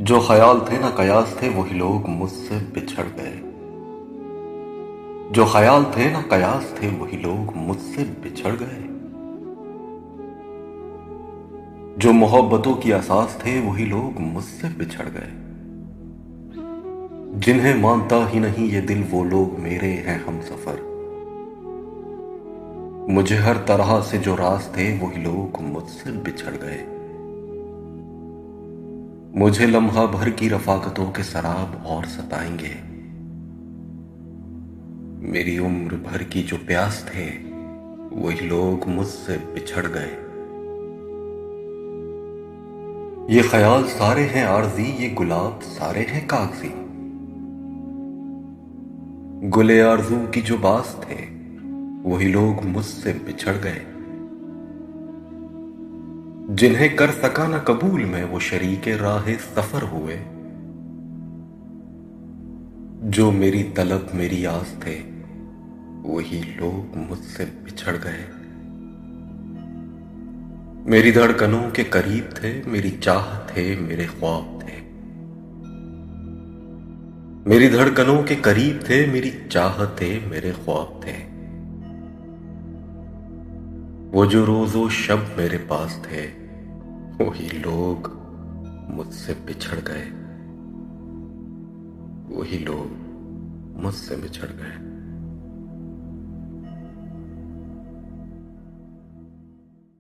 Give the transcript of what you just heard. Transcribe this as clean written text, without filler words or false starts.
जो ख्याल थे ना कयास थे वही लोग मुझसे बिछड़ गए। जो ख्याल थे ना कयास थे वही लोग मुझसे बिछड़ गए। जो मोहब्बतों की असास थे वही लोग मुझसे बिछड़ गए। जिन्हें मानता ही नहीं ये दिल वो लोग मेरे हैं हम सफर। मुझे हर तरह से जो रास थे वही लोग मुझसे बिछड़ गए। मुझे लम्हा भर की रफाकतों के शराब और सताएंगे। मेरी उम्र भर की जो प्यास थे वही लोग मुझसे बिछड़ गए। ये ख्याल सारे हैं आरज़ी, ये गुलाब सारे हैं कागजी। गुले आरज़ू की जो बास थे वही लोग मुझसे बिछड़ गए। जिन्हें कर सका न कबूल में वो शरीके राहे सफर हुए। जो मेरी तलब मेरी आस थे वही लोग मुझसे बिछड़ गए। मेरी धड़कनों के करीब थे, मेरी चाह थे, मेरे ख्वाब थे। मेरी धड़कनों के करीब थे, मेरी चाह थे, मेरे ख्वाब थे। वो जो रोजो शब मेरे पास थे वही लोग मुझसे बिछड़ गए। वही लोग मुझसे बिछड़ गए।